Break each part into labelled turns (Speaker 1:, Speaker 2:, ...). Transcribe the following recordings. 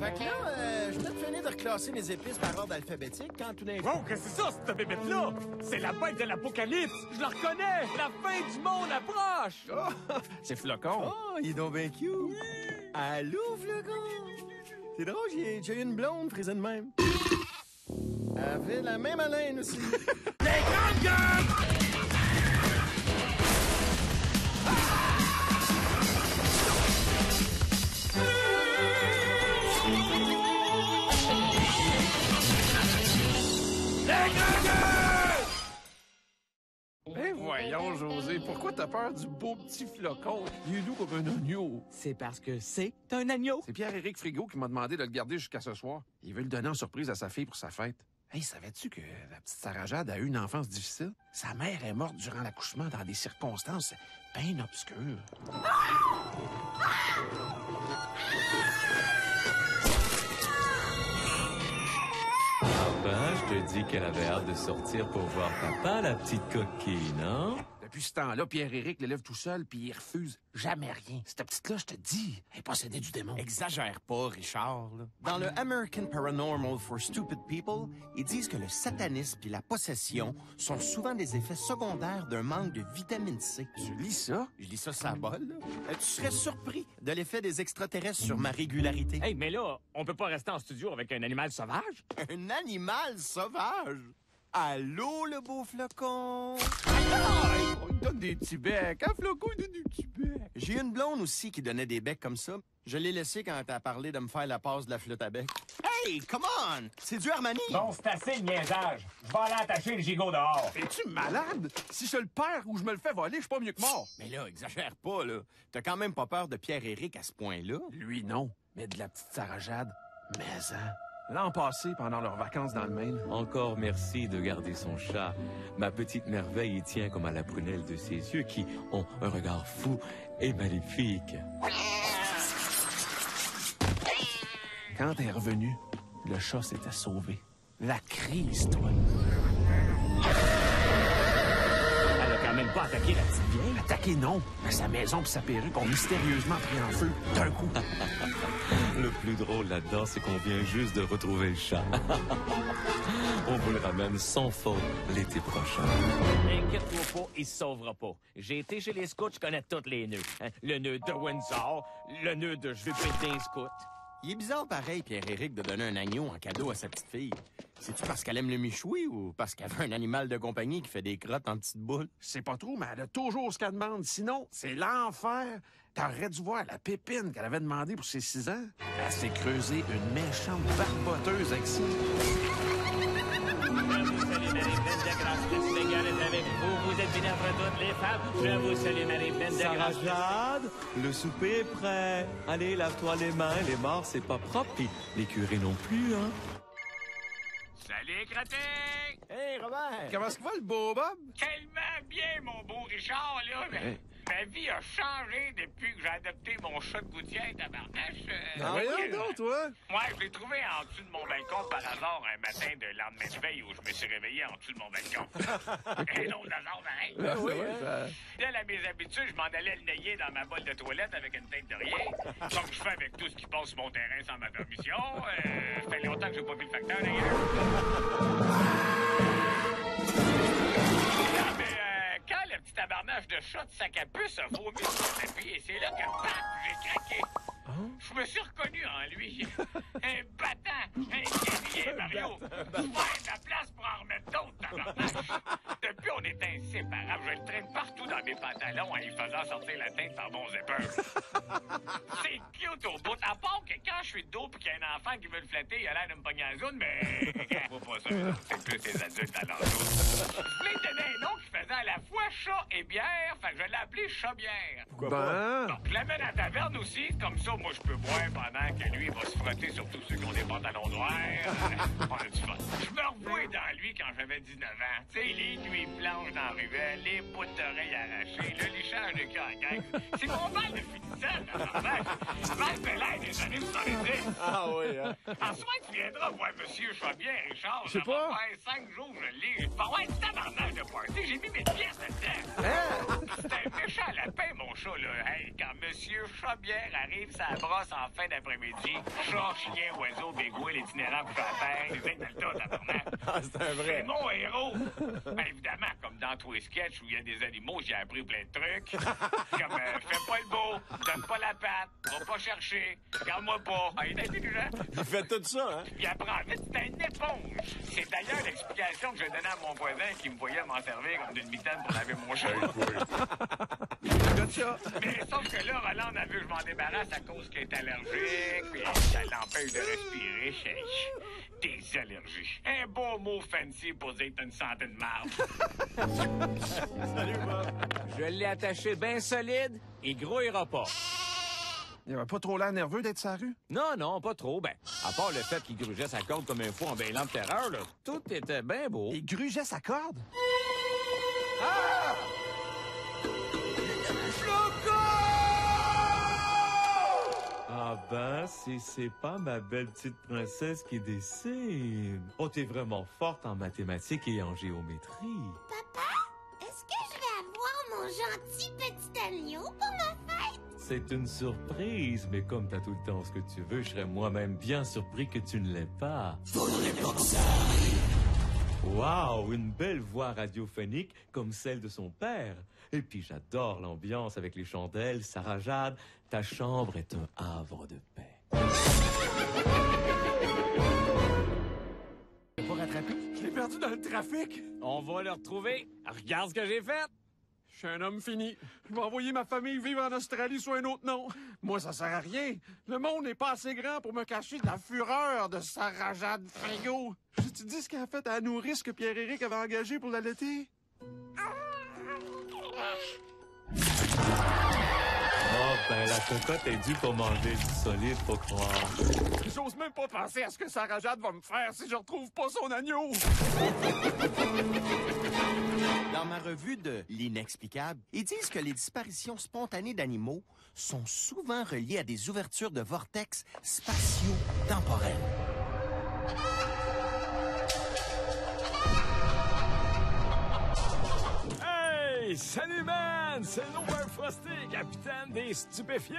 Speaker 1: Fait que là, je viens de finir de reclasser mes épices par ordre alphabétique quand tout d'un coup...
Speaker 2: Oh, qu'est-ce que c'est ça, cette bébête-là? C'est la bête de l'apocalypse! Je la reconnais! La fin du monde approche!
Speaker 1: Oh,
Speaker 3: C'est Flocon.
Speaker 1: oh, il est donc bien cute. Oui. Allô, Flocon? C'est drôle, j'ai eu une blonde frisée de même. Elle avait la même haleine aussi.
Speaker 2: Les grandes gueules!
Speaker 3: Eh voyons, José, pourquoi t'as peur du beau petit Flocon? Il est doux comme un agneau.
Speaker 2: C'est parce que c'est un agneau.
Speaker 3: C'est Pierre-Éric Frigo qui m'a demandé de le garder jusqu'à ce soir. Il veut le donner en surprise à sa fille pour sa fête. Hey, savais-tu que la petite Sarah Jade a eu une enfance difficile? Sa mère est morte durant l'accouchement dans des circonstances bien obscures.
Speaker 4: Enfin, je te dis qu'elle avait hâte de sortir pour voir papa, la petite coquine, hein?
Speaker 3: Depuis ce temps-là, Pierre-Éric l'élève tout seul, puis il refuse jamais rien. Cette petite-là, je te dis, elle est possédée du démon.
Speaker 1: Exagère pas, Richard. Là. Dans le American Paranormal for Stupid People, ils disent que le satanisme et la possession sont souvent des effets secondaires d'un manque de vitamine C.
Speaker 3: Tu lis ça?
Speaker 1: Je lis ça sur la balle, là. Tu serais surpris de l'effet des extraterrestres sur ma régularité.
Speaker 2: Hey, mais là, on peut pas rester en studio avec un animal sauvage?
Speaker 1: Un animal sauvage? Allô, le beau Flocon?
Speaker 3: Il donne des petits becs. Hein, Flocon, il donne des petits becs.
Speaker 1: J'ai eu une blonde aussi qui donnait des becs comme ça. Je l'ai laissé quand t'as parlé de me faire la passe de la flûte à bec. Hey, come on! C'est du Armani!
Speaker 2: Bon, c'est assez le niaisage. Je vais aller attacher le gigot dehors.
Speaker 3: Es-tu malade? Si je le perds ou je me le fais voler, je suis pas mieux que mort.
Speaker 1: Mais là, exagère pas, là. T'as quand même pas peur de Pierre-Éric à ce point-là?
Speaker 3: Lui, non. Mais de la petite Sarah Jade, mais hein. L'an passé, pendant leurs vacances dans le Maine.
Speaker 4: Encore merci de garder son chat. Ma petite merveille y tient comme à la prunelle de ses yeux qui ont un regard fou et maléfique.
Speaker 3: Quand elle est revenue, le chat s'était sauvé. La crise, toi.
Speaker 2: Elle a quand même pas attaqué la petite vieille.
Speaker 3: Attaqué, non. Mais sa maison et sa perruque ont mystérieusement pris en feu d'un coup.
Speaker 4: Le plus drôle là-dedans, c'est qu'on vient juste de retrouver le chat. On vous le ramène sans faute l'été prochain.
Speaker 2: Inquiète-toi pas, il se sauvera pas. J'ai été chez les scouts, je connais tous les nœuds. Hein? Le nœud de Windsor, le nœud de je vais péter un scout.
Speaker 1: Il est bizarre pareil, Pierre-Éric, de donner un agneau en cadeau à sa petite fille. C'est-tu parce qu'elle aime le michoui ou parce qu'elle veut un animal de compagnie qui fait des crottes en petites boules?
Speaker 3: Je sais pas trop, mais elle a toujours ce qu'elle demande. Sinon, c'est l'enfer. T'aurais dû voir la pépine qu'elle avait demandé pour ses 6 ans. Elle s'est creusée une méchante barboteuse avec ça.
Speaker 2: Vous êtes bien après toutes les femmes. Je vous salue, Marie-Pleine de
Speaker 4: Sarah
Speaker 2: grâce.
Speaker 4: Jade, le souper est prêt. Allez, lave-toi les mains. Les morts, c'est pas propre. Puis les curés non plus, hein?
Speaker 2: Salut, Craté!
Speaker 1: Hey, Robert!
Speaker 3: Comment est-ce qu'il va, le beau Bob?
Speaker 5: Tellement bien, mon beau Richard, là.
Speaker 3: Hey.
Speaker 5: Ma vie a changé depuis que j'ai adopté mon chat de gouttière, tabarnache.
Speaker 3: Voyons donc, toi.
Speaker 5: Moi, je l'ai trouvé en dessous de mon balcon par hasard un matin de lendemain de veille où je me suis réveillé en dessous de mon balcon. Un autre hasard, pareil. Fidèle à mes habitudes, je m'en allais le nailler dans ma bolle de toilette avec une tête de rien. Comme je fais avec tout ce qui passe sur mon terrain sans ma permission. Ça fait longtemps que j'ai pas vu le facteur, d'ailleurs. Non, mais quand le petit tabarnage de chat de sac à puce a vomi sur mon tapis, et c'est là que, paf, j'ai craqué. Je me suis reconnu en lui. Un battant, un guerrier, Mario. Ouais, la place pour en remettre d'autres, tabarnache. Depuis, on est inséparables. Je le traîne partout dans mes pantalons en y faisant sortir la tête par mon zipper. C'est cute au bout. À part que quand je suis de dos pis qu'il y a un enfant qui veut le flatter, il a l'air de me pogner en zone, mais... Faut pas ça, là. C'est plus les adultes à l'enjeu. Je voulais donner un nom qui faisait à la fois chat et bière, fait que je l'ai appelé chat-bière.
Speaker 3: Ben,
Speaker 5: Donc, je l'amène à la taverne aussi, comme ça, moi, je peux boire pendant que lui va se frotter sur tous ceux qui ont des pantalons noirs. On a du fun. Je me revois dans lui quand j'avais 19 ans. Tu sais, les nuits blanches dans la ruelle, les bouts d'oreilles arrachées, le lichage de cœur en gang. C'est mon bal de finissant, là, Mal de l'air des années 70.
Speaker 1: Ah oui, hein?
Speaker 5: En soi, tu viendras voir Monsieur Chabier, Richard.
Speaker 3: Je sais
Speaker 5: Ça
Speaker 3: pas.
Speaker 5: va faire 5 jours, je l'ai. Il va avoir un tabarnak de party. J'ai mis mes pièces dedans. C'est un méchant lapin, mon chat, là. Hey, quand Monsieur Chabière arrive sa brosse en fin d'après-midi, je chat, chien, oiseau, bégouin, l'itinérant couché à terre, les signes de le tabarnak.
Speaker 2: Ah, c'est un
Speaker 5: C'est
Speaker 2: vrai.
Speaker 5: mon héros. Ben, évidemment, comme dans tous les sketchs où il y a des animaux, j'ai appris plein de trucs. Comme, fais pas le beau, donne pas la patte, va pas chercher, regarde-moi pas. Ah, il est intelligent.
Speaker 2: Il fait tout ça, hein?
Speaker 5: Il apprend vite, c'est une éponge. C'est d'ailleurs l'explication que je donnais à mon voisin qui me voyait m'en servir comme d'une mitaine pour laver mon chat. Mais sauf que là, Roland a vu que je m'en débarrasse à cause qu'il est allergique, puis ça l'empêche de respirer. Des allergies. Un beau mot fancy pour dire que t'as une santé de marde.
Speaker 2: Salut, Bob. Je l'ai attaché bien solide, il grouillera pas.
Speaker 3: Il avait pas trop l'air nerveux d'être sur la rue?
Speaker 2: Non, non, pas trop. Ben, à part le fait qu'il grugeait sa corde comme un fou en bêlant de terreur, là, tout était bien beau.
Speaker 3: Il grugeait sa corde?
Speaker 4: Ah ben, si c'est pas ma belle petite princesse qui dessine. Oh, t'es vraiment forte en mathématiques et en géométrie.
Speaker 6: Papa, est-ce que je vais avoir mon gentil petit agneau pour ma fête?
Speaker 4: C'est une surprise, mais comme t'as tout le temps ce que tu veux, je serais moi-même bien surpris que tu ne l'aies pas. Faudrait pas que ça arrive. Waouh, une belle voix radiophonique comme celle de son père. Et puis j'adore l'ambiance avec les chandelles. Sarah Jade, ta chambre est un havre de paix.
Speaker 3: T'as pas rattrapé? Je l'ai perdu dans le trafic.
Speaker 2: On va le retrouver. Regarde ce que j'ai fait.
Speaker 3: Je suis un homme fini. Je vais envoyer ma famille vivre en Australie sous un autre nom. Moi, ça sert à rien. Le monde n'est pas assez grand pour me cacher de la fureur de Sarah Jade Frigo. Je te dis ce qu'elle a fait à la nourrice que Pierre-Éric avait engagée pour l'allaiter?
Speaker 4: Oh ben, la cocotte est due pour manger du solide, faut croire.
Speaker 3: J'ose même pas penser à ce que Sarah Jade va me faire si je retrouve pas son agneau.
Speaker 1: Dans ma revue de L'inexplicable, ils disent que les disparitions spontanées d'animaux sont souvent reliées à des ouvertures de vortex spatio-temporels.
Speaker 7: Hey, salut man! C'est Nowhere Frosty, capitaine des stupéfiants!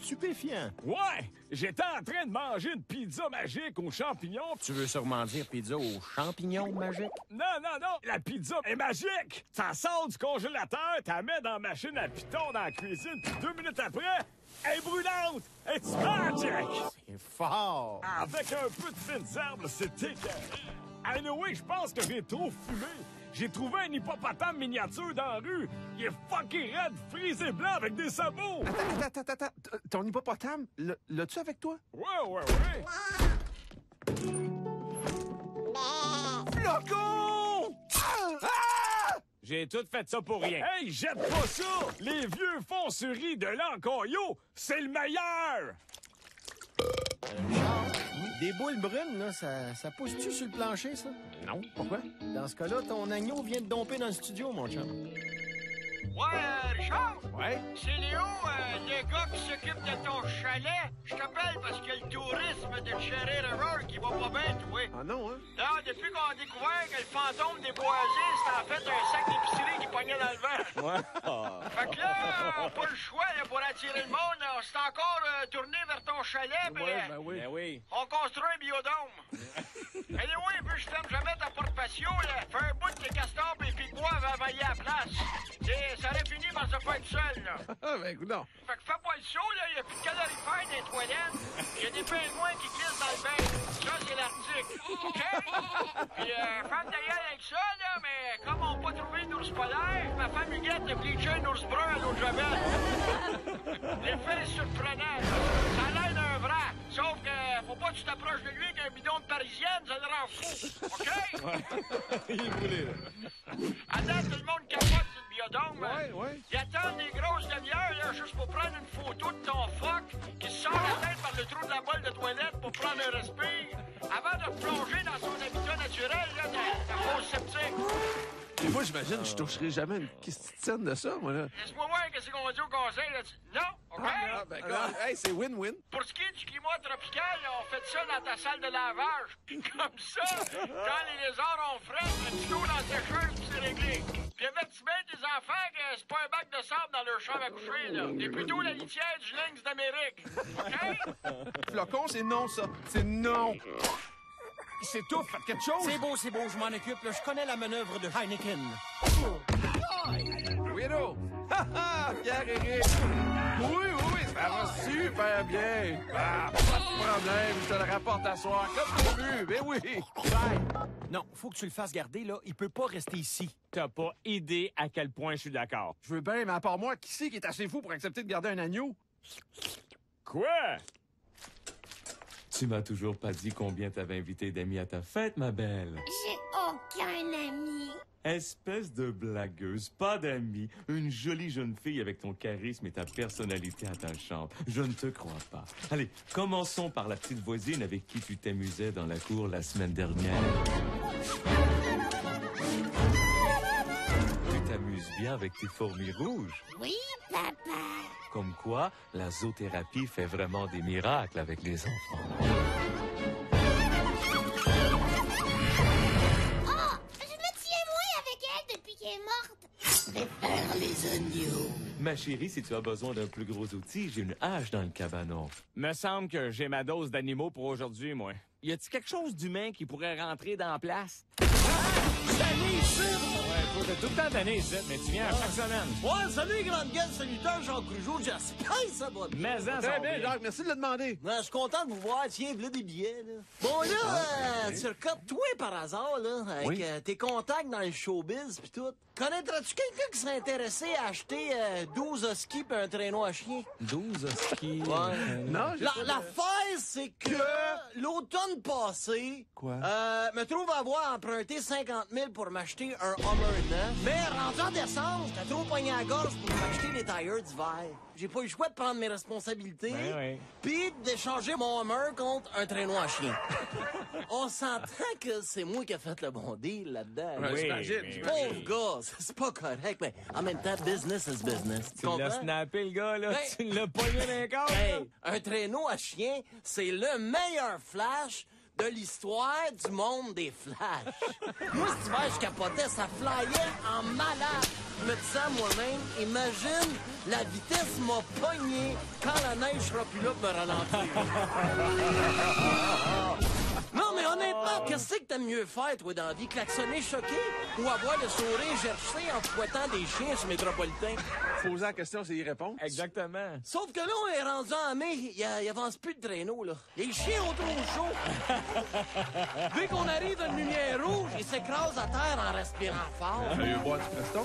Speaker 2: Stupéfiant.
Speaker 7: Ouais! J'étais en train de manger une pizza magique aux champignons.
Speaker 2: Tu veux sûrement dire pizza aux champignons magiques?
Speaker 7: Non, non, non! La pizza est magique! Ça sort du congélateur, t'as mets dans la machine à piton dans la cuisine, puis 2 minutes après, elle est brûlante! It's magic!
Speaker 2: C'est fort.
Speaker 7: Avec un peu de fines herbes, c'est écœurant. Anyway, je pense que j'ai trop fumé. J'ai trouvé un hippopotame miniature dans la rue. Il est fucking raide, frisé blanc avec des sabots.
Speaker 3: Attends. Ton hippopotame, l'as-tu avec toi?
Speaker 7: Ouais.
Speaker 3: Flocon!
Speaker 2: J'ai tout fait ça pour rien.
Speaker 7: Hey, jette pas ça! Les vieux fonds-souris de l'Ancoyo, c'est le meilleur!
Speaker 1: Des boules brunes, là, ça pousse-tu sur le plancher, ça?
Speaker 3: Non, pourquoi?
Speaker 1: Dans ce cas-là, ton agneau vient de domper dans le studio, mon chum.
Speaker 5: Ouais, Richard?
Speaker 3: Ouais?
Speaker 5: C'est Léo, le gars qui s'occupe de ton chalet. Je t'appelle parce que le tourisme de Cherry River qui va pas bien, toi.
Speaker 3: Ah non, hein?
Speaker 5: Là, depuis qu'on a découvert que le fantôme des boisés, c'était en fait un sac d'épicerie qui pognait dans le vent.
Speaker 2: Ouais.
Speaker 5: Fait que là, on n'a pas le choix là, pour attirer le monde. On s'est encore tourné vers ton chalet, puis
Speaker 3: oui.
Speaker 2: Ben oui.
Speaker 5: on construit un biodôme. Allez, oui, puis je ferme jamais ta porte patio, là. Fais un bout de tes castors et puis bois va vailler à la place. Ça aurait fini par se faire tout seul, là.
Speaker 3: Ah, ben, écoute, non.
Speaker 5: Fait que fais pas le saut, là. Il y a plus de calorifères dans les toilettes. Il y a des pingouins qui glissent dans le bain. Ça, c'est l'Arctique. OK? Puis, femme d'ailleurs avec ça, là, mais comme on n'a pas trouvé d'ours polaire, ma femme Huguette a bleaché un ours brun à l'eau de Javel. L'effet est surprenant. Ça a l'air d'un vrai. Sauf que faut pas que tu t'approches de lui avec un bidon de parisienne, ça le rend fou. OK?
Speaker 2: Il est brûlé, là.
Speaker 5: À date, tout le monde capote sur le biodôme.
Speaker 3: Ouais.
Speaker 5: Ils attendent des grosses demi-heures là, juste pour prendre une photo de ton phoque qui se sort la tête par le trou de la bolle de toilette pour prendre un respire avant de replonger dans son habitat naturel, là, de fosse sceptique.
Speaker 3: Et moi, j'imagine que je toucherai jamais une petite scène de ça, moi, là.
Speaker 5: Laisse-moi voir qu'est-ce qu'on dit au conseil. Là. Non, OK?
Speaker 3: Ah, ben, hey, c'est win-win.
Speaker 5: Pour ce qui est du climat tropical, on fait ça dans ta salle de lavage. Comme ça, quand les lézards ont frais, un petit coup dans la sécheuse, puis c'est réglé. avertis bien tes enfants que c'est pas un bac de sable dans leur chambre à coucher, là. T'es plutôt la litière du lynx d'Amérique. OK?
Speaker 3: Flocon, c'est non, ça. C'est non. Il s'étouffe, faites quelque chose.
Speaker 1: C'est beau, je m'en occupe. Là. Je connais la manœuvre de Heineken.
Speaker 3: Weirdo! Ha ha! Pierre-Éric! Oui, ça va super bien! Ah, pas de problème, je te le rapporte à soir, comme prévu, mais oui!
Speaker 1: Non, faut que tu le fasses garder, là. Il peut pas rester ici.
Speaker 2: T'as pas idée à quel point je suis d'accord.
Speaker 3: Je veux bien, mais à part moi, qui c'est qui est assez fou pour accepter de garder un agneau?
Speaker 7: Quoi?
Speaker 4: Tu m'as toujours pas dit combien t'avais invité d'amis à ta fête, ma belle.
Speaker 6: J'ai aucun ami.
Speaker 4: Espèce de blagueuse, pas d'amis, une jolie jeune fille avec ton charisme et ta personnalité attachante. Je ne te crois pas. Allez, commençons par la petite voisine avec qui tu t'amusais dans la cour la semaine dernière. Tu t'amuses bien avec tes fourmis rouges.
Speaker 6: Oui, papa.
Speaker 4: Comme quoi, la zoothérapie fait vraiment des miracles avec les enfants.
Speaker 6: Oh, je me tiens moins avec elle depuis qu'elle est morte. Je vais faire les oignons.
Speaker 4: Ma chérie, si tu as besoin d'un plus gros outil, j'ai une hache dans le cabanon.
Speaker 2: Me semble que j'ai ma dose d'animaux pour aujourd'hui, moi. Y a-t-il quelque chose d'humain qui pourrait rentrer dans la place? Ouais, faut être tout le temps tanné ici, mais tu viens à chaque semaine.
Speaker 8: Ouais, salut, grande gueule, salutaire, Jean Rougeau, j'espère que ça va bien.
Speaker 2: Mais en
Speaker 3: Très bien, Jacques, merci de le demander.
Speaker 8: Ouais, je suis content de vous voir, tiens, voilà des billets, là. Bon, là, tu recotes toi par hasard, là, avec
Speaker 3: Oui.
Speaker 8: tes contacts dans le showbiz pis tout. Connaîtrais-tu quelqu'un qui serait intéressé à acheter 12 huskies pis un traîneau à chien?
Speaker 2: 12 skis.
Speaker 8: Ouais.
Speaker 3: Non,
Speaker 8: L'affaire, c'est que l'automne passé,
Speaker 3: Quoi?
Speaker 8: me trouve avoir emprunté 50 000 pour m'acheter un Hummer neuf. Mais rendu en décembre, j'étais trop poigné à la gorge pour m'acheter des tires d'hiver. J'ai pas eu le choix de prendre mes responsabilités,
Speaker 2: Ouais.
Speaker 8: puis d'échanger mon Hummer contre un traîneau à chien. On s'entend que c'est moi qui ai fait le bon deal là-dedans.
Speaker 3: Ouais,
Speaker 2: Oui,
Speaker 3: j'imagine,
Speaker 2: mais-
Speaker 3: j'imagine.
Speaker 8: Pauvre gars, c'est pas correct, mais en même temps, business is business. Tu
Speaker 2: Tu l'as
Speaker 8: comprends?
Speaker 2: snappé, le gars, là.
Speaker 8: Hey.
Speaker 2: Tu l'as pogné dans les corps, là.
Speaker 8: Hey, un traîneau à chien, c'est le meilleur flash de l'histoire du monde des flashs. Moi, cet hiver, je capotais, ça flyait en malade. Je me disais à moi-même, imagine, la vitesse m'a pogné quand la neige sera plus là pour me ralentir. Non, mais honnêtement, qu'est-ce que t'aimes mieux faire, toi, dans la vie? Klaxonner choqué ou avoir le sourire gercé en fouettant des chiens sur Métropolitain?
Speaker 3: Poser la question, c'est y répondre.
Speaker 2: Exactement.
Speaker 8: Sauf que là, on est rendu en mai, il avance plus de traîneau, là. Les chiens ont trop chaud. Dès qu'on arrive dans une lumière rouge, ils s'écrasent à terre en respirant fort.
Speaker 3: Tu veux boire du Preston?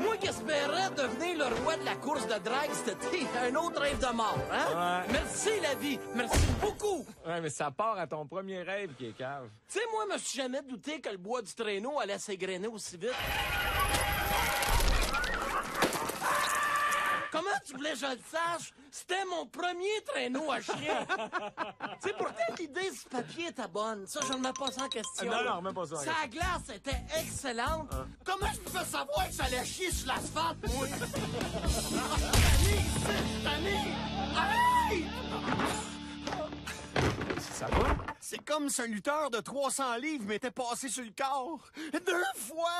Speaker 8: Moi qui espérais devenir le roi de la course de drague cet été, un autre rêve de mort, hein?
Speaker 2: Ouais.
Speaker 8: Merci, la vie. Merci beaucoup.
Speaker 2: Ouais, mais ça part à ton premier rêve qui est cave.
Speaker 8: Tu sais, moi, je me suis jamais douté que le bois du traîneau allait s'égrener aussi vite. Comment tu voulais que je le sache? C'était mon premier traîneau à chien. Tu sais, pourtant, l'idée du papier était bonne. Ça, je ne mets pas ça en question.
Speaker 2: Non, non, remets pas ça en question.
Speaker 8: Sa glace était excellente. Comment je pouvais savoir que ça allait chier sur l'asphalte, moi? Tanné! Aïe!
Speaker 1: Ça va? C'est comme si un lutteur de 300 livres m'était passé sur le corps. 2 fois!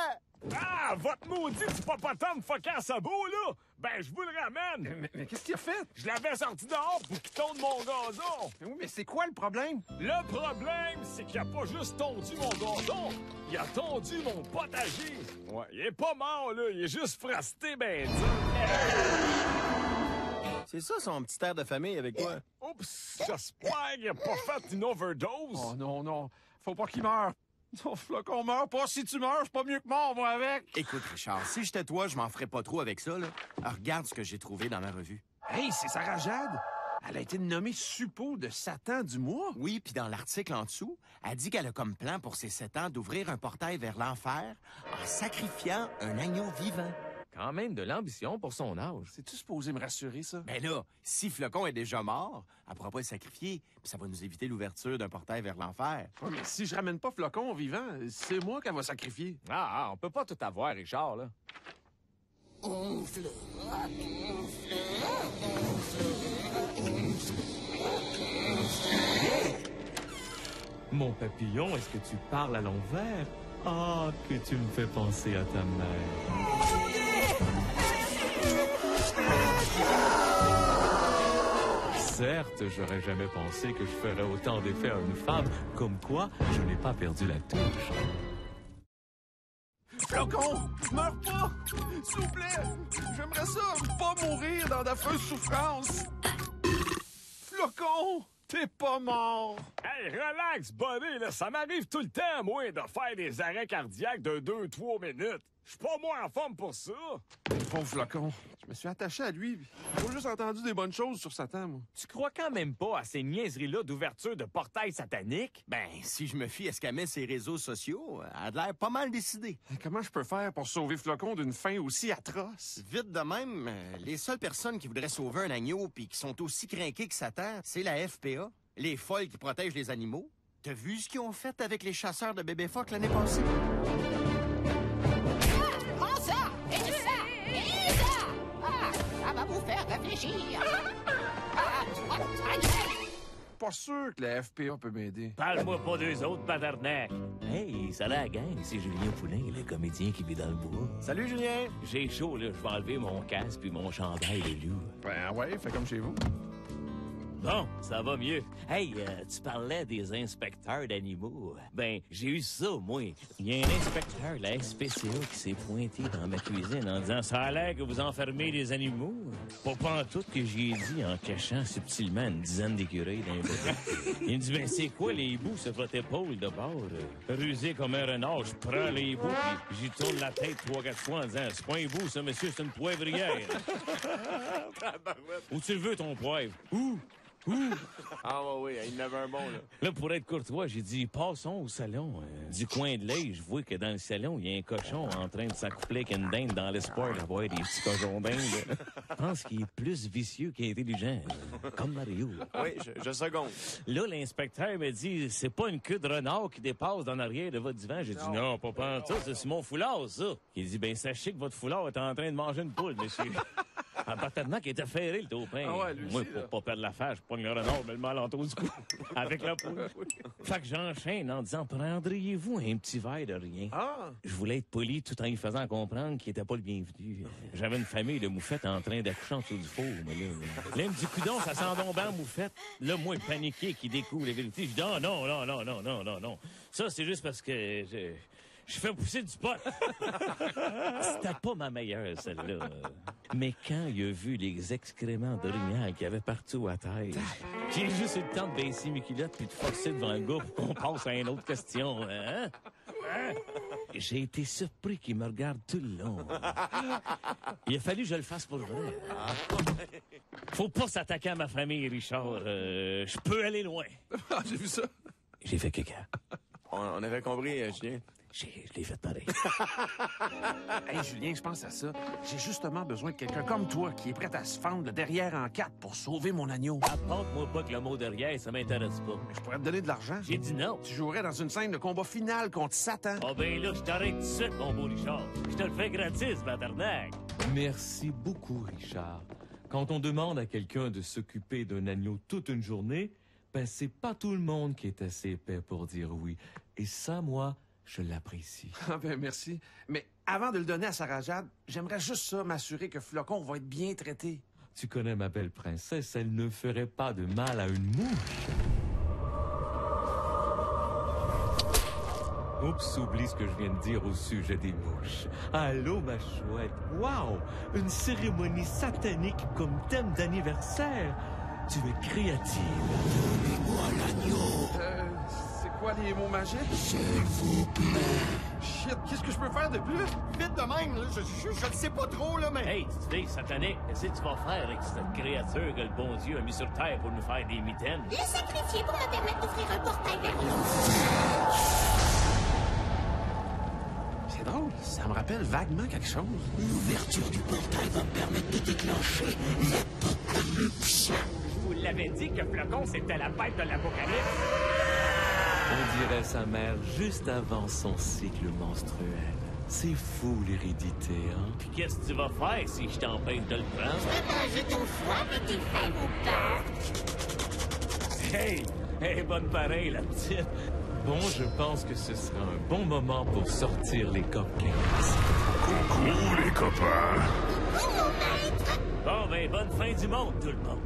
Speaker 7: Ah, votre maudit hippopotame fucké à sabot, là! Ben, je vous le ramène!
Speaker 3: Mais qu'est-ce qu'il a fait?
Speaker 7: Je l'avais sorti dehors pour qu'il tonde mon gazon!
Speaker 3: Mais oui, mais c'est quoi le problème?
Speaker 7: Le problème, c'est qu'il a pas juste tondu mon gazon, il a tondu mon potager! Ouais, il est pas mort, là, il est juste frosté, ben dur!
Speaker 1: C'est ça son petit air de famille avec toi.
Speaker 7: Oups, j'espère qu'il a pas fait une overdose!
Speaker 3: Oh non, non, faut pas qu'il meure. Oh, Flocon, meurt pas. Si tu meurs, c'est pas mieux que mort, moi, avec.
Speaker 1: Écoute, Richard, si j'étais toi, je m'en ferais pas trop avec ça, là. Alors, regarde ce que j'ai trouvé dans ma revue.
Speaker 3: Hey, c'est Sarah Jade. Elle a été nommée suppôt de Satan du mois.
Speaker 1: Oui, puis dans l'article en dessous, elle dit qu'elle a comme plan pour ses 7 ans d'ouvrir un portail vers l'enfer en sacrifiant un agneau vivant.
Speaker 2: Quand même de l'ambition pour son âge.
Speaker 3: C'est-tu supposé me rassurer, ça?
Speaker 1: Ben là, si Flocon est déjà mort, elle pourra pas le sacrifier, puis ça va nous éviter l'ouverture d'un portail vers l'enfer.
Speaker 3: Ouais, mais si je ramène pas Flocon vivant, c'est moi qu'elle va sacrifier.
Speaker 2: On peut pas tout avoir, Richard, là.
Speaker 4: Mon papillon, est-ce que tu parles à l'envers? Ah, que tu me fais penser à ta mère. Certes, j'aurais jamais pensé que je ferais autant d'effet à une femme, comme quoi je n'ai pas perdu la touche.
Speaker 3: Flocon, meurs pas! S'il vous plaît! J'aimerais ça, pas mourir dans d'affreuses souffrances! Flocon, t'es pas mort!
Speaker 7: Hey, relax, buddy, là, ça m'arrive tout le temps, moi, de faire des arrêts cardiaques de 2-3 minutes. Je suis pas moins en forme pour ça.
Speaker 3: Pauvre Flocon, je me suis attaché à lui. J'ai juste entendu des bonnes choses sur Satan, moi.
Speaker 2: Tu crois quand même pas à ces niaiseries-là d'ouverture de portail satanique?
Speaker 1: Ben, si je me fie à ce qu'elle met ses réseaux sociaux, elle a l'air pas mal décidée.
Speaker 3: Comment je peux faire pour sauver Flocon d'une fin aussi atroce?
Speaker 1: Vite de même, les seules personnes qui voudraient sauver un agneau puis qui sont aussi crinquées que Satan, c'est la FPA, les folles qui protègent les animaux. T'as vu ce qu'ils ont fait avec les chasseurs de bébés phoques l'année passée?
Speaker 6: Prends ça! Et ça! Et ça! Ah, ça va vous faire réfléchir!
Speaker 3: Pas sûr que la FPA peut m'aider.
Speaker 2: Parle-moi pas d'eux autres, padarnac. Hey, ça la gang, c'est Julien Poulin, le comédien qui vit dans le bois.
Speaker 1: Salut, Julien!
Speaker 2: J'ai chaud, là, je vais enlever mon casque puis mon chandail de loup.
Speaker 3: Ben ouais, fais comme chez vous.
Speaker 2: Bon, ça va mieux. Hey, tu parlais des inspecteurs d'animaux. Ben, j'ai eu ça, moi. Il y a un inspecteur de la SPCA qui s'est pointé dans ma cuisine en disant « Ça a l'air que vous enfermez des animaux. » Pas pantoute que j'y ai dit en cachant subtilement une dizaine d'écureuils dans les bouteilles. Il me dit « Ben, c'est quoi les hiboux sur votre épaule de bord? » Rusé comme un renard, je prends les hiboux puis j'y tourne la tête 3-4 fois en disant « C'est pas un hibou, ça, monsieur, c'est une poivrière. » Où tu le veux, ton poivre? Où?
Speaker 8: Ah oui, il y en avait un bon, là.
Speaker 2: Là, pour être courtois, j'ai dit, passons au salon. Du coin de l'œil, je vois que dans le salon, il y a un cochon en train de s'accoupler avec une dinde dans l'espoir d'avoir des petits cochons dindes. Je pense qu'il est plus vicieux qu'intelligent. Comme Mario.
Speaker 8: Oui, je seconde.
Speaker 2: Là, l'inspecteur me dit, c'est pas une queue de renard qui dépasse dans l'arrière de votre divan. J'ai dit, non, pas pantoute, c'est mon foulard, ça. Il dit, ben, sachez que votre foulard est en train de manger une poule, monsieur. En partant qui était ferré, le taupin.
Speaker 3: Ah ouais, lui
Speaker 2: moi,
Speaker 3: aussi,
Speaker 2: pour
Speaker 3: là.
Speaker 2: pas perdre la face, je pogne le renard, mais le mal entour du cou. Avec la poule. Fait que j'enchaîne en disant, prendriez-vous un petit verre de rien?
Speaker 3: Ah!
Speaker 2: Je voulais être poli tout en lui faisant comprendre qu'il était pas le bienvenu. J'avais une famille de moufettes en train d'accoucher en dessous du four, mais là, il me dit, coudon, ça sent donc bien moufette. Là, moi, paniqué, qui découvre la vérité, je dis, non. Ça, c'est juste parce que je fais pousser du pot. C'était pas ma meilleure, celle-là. Mais quand il a vu les excréments d'orignal qu'il y avait partout à terre, j'ai juste eu le temps de baisser mes culottes puis de forcer devant le gars pour qu'on passe à une autre question. Hein? J'ai été surpris qu'il me regarde tout le long. Il a fallu que je le fasse pour vrai. Faut pas s'attaquer à ma famille, Richard. Je peux aller loin.
Speaker 3: Ah, j'ai vu ça.
Speaker 2: J'ai fait caca.
Speaker 8: On avait compris, Julien.
Speaker 2: Je l'ai fait pareil.
Speaker 3: Hey, Julien, je pense à ça. J'ai justement besoin de quelqu'un comme toi qui est prêt à se fendre le derrière en quatre pour sauver mon agneau.
Speaker 2: Apporte-moi pas que le mot derrière, ça m'intéresse pas.
Speaker 3: Je pourrais te donner de l'argent.
Speaker 2: J'ai dit non.
Speaker 3: Tu jouerais dans une scène de combat final contre Satan.
Speaker 2: Ah ben là, je t'arrête tout de suite, mon beau Richard. Je te le fais gratis, Batarnac.
Speaker 4: Merci beaucoup, Richard. Quand on demande à quelqu'un de s'occuper d'un agneau toute une journée, ben c'est pas tout le monde qui est assez épais pour dire oui. Et ça, moi, je l'apprécie.
Speaker 3: Ah ben merci. Mais avant de le donner à Sarah Jade, j'aimerais juste ça, m'assurer que Flocon va être bien traité.
Speaker 4: Tu connais ma belle princesse, elle ne ferait pas de mal à une mouche. Oups, oublie ce que je viens de dire au sujet des mouches. Allô, ma chouette. Wow! Une cérémonie satanique comme thème d'anniversaire. Tu es créative. Donnez-moi l'agneau.
Speaker 3: C'est quoi les mots magiques?
Speaker 1: S'il vous plaît.
Speaker 3: Shit, qu'est-ce que je peux faire de plus?
Speaker 1: Vite de même, là. Je le sais pas trop, là, mais...
Speaker 2: Hey, tu dis satanique, qu'est-ce que tu vas faire avec cette créature que le bon Dieu a mis sur terre pour nous faire des mitaines?
Speaker 6: Le sacrifier pour me permettre d'ouvrir un portail vers l'eau.
Speaker 3: C'est drôle, ça me rappelle vaguement quelque chose.
Speaker 1: L'ouverture du portail va me permettre de déclencher l'apocalypse.
Speaker 2: Vous l'avez dit que Flocon, c'était la bête de l'apocalypse?
Speaker 4: On dirait sa mère juste avant son cycle menstruel. C'est fou, l'hérédité, hein?
Speaker 2: Puis qu'est-ce que tu vas faire si je t'empêche de le prendre?
Speaker 6: Manger ton foie avec tes fèves au beurre.
Speaker 2: Hey! Hey, bonne pareille, la petite!
Speaker 4: Bon, je pense que ce sera un bon moment pour sortir les cupcakes.
Speaker 7: Coucou, les copains.
Speaker 2: Bon, ben, bonne fin du monde, tout le monde.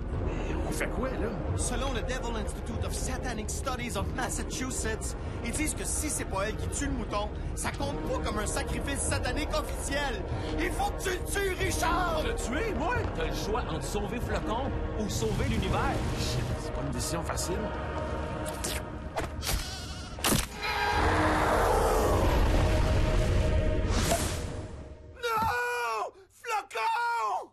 Speaker 3: On fait quoi, là?
Speaker 1: Selon le Devil Institute of Satanic Studies of Massachusetts, ils disent que si c'est pas elle qui tue le mouton, ça compte pas comme un sacrifice satanique officiel. Il faut que tu le tues, Richard!
Speaker 3: Le tuer, moi?
Speaker 4: T'as le choix entre sauver Flocon ou sauver l'univers.
Speaker 3: Shit, c'est pas une décision facile.
Speaker 1: Non! Flocon!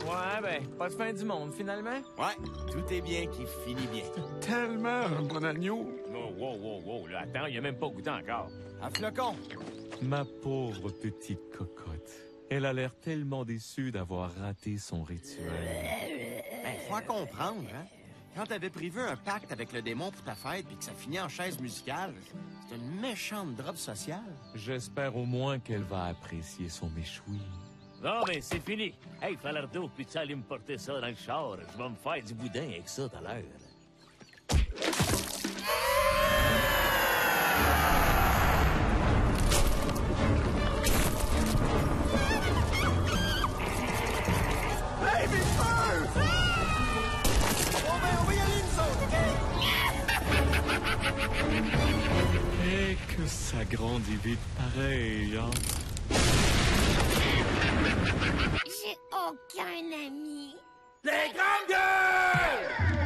Speaker 4: Ouais, ben, pas de fin du monde, finalement.
Speaker 1: Ouais, tout est bien qui finit bien.
Speaker 3: Tellement un bon agneau.
Speaker 2: Oh, wow, là, attends, il a même pas goûté encore.
Speaker 1: À Flocon.
Speaker 4: Ma pauvre petite cocotte. Elle a l'air tellement déçue d'avoir raté son rituel.
Speaker 1: Ben, faut en comprendre, hein? Quand t'avais prévu un pacte avec le démon pour ta fête puis que ça finit en chaise musicale, c'est une méchante drop sociale.
Speaker 4: J'espère au moins qu'elle va apprécier son méchoui.
Speaker 2: Non, ben, c'est fini. Hey, Falardeau, peux-tu aller me porter ça dans le char? Je vais me faire du boudin avec ça tout à l'heure.
Speaker 1: Hey, mes feux! Bon, ben, on va y aller, nous autres, OK?
Speaker 4: Et que ça grandit vite pareil, hein?
Speaker 6: J'ai aucun ami.
Speaker 8: Les grandes gueules!